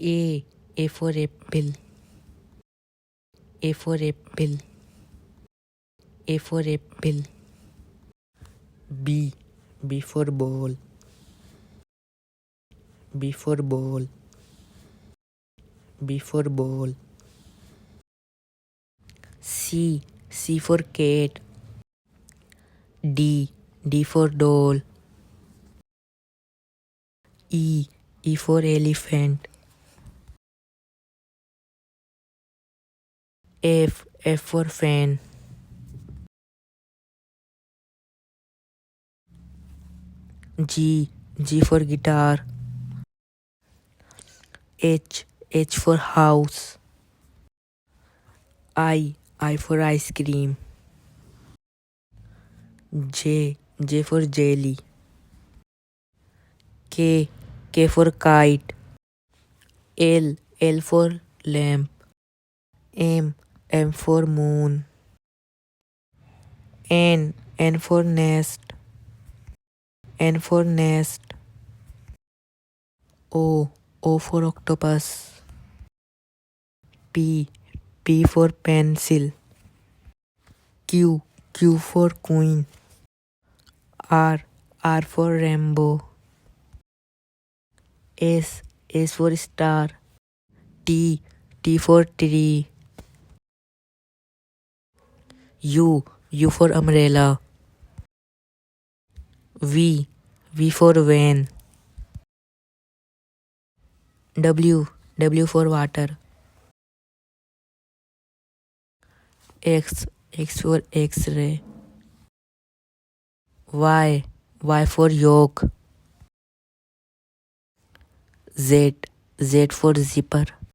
A for apple. A for apple. A for apple. B for ball. B for ball. B for ball. C for cat. D for doll. E for elephant. F for fan. G for guitar. H for house. I for ice cream. J for jelly. K for kite. L for lamp. M for moon. N for nest. N for nest. O for octopus. P for pencil. Q for queen. R for rainbow. S for star. T for tree. U for umbrella. V for van. W for water. X for X-ray. Y for yolk. Z for zipper.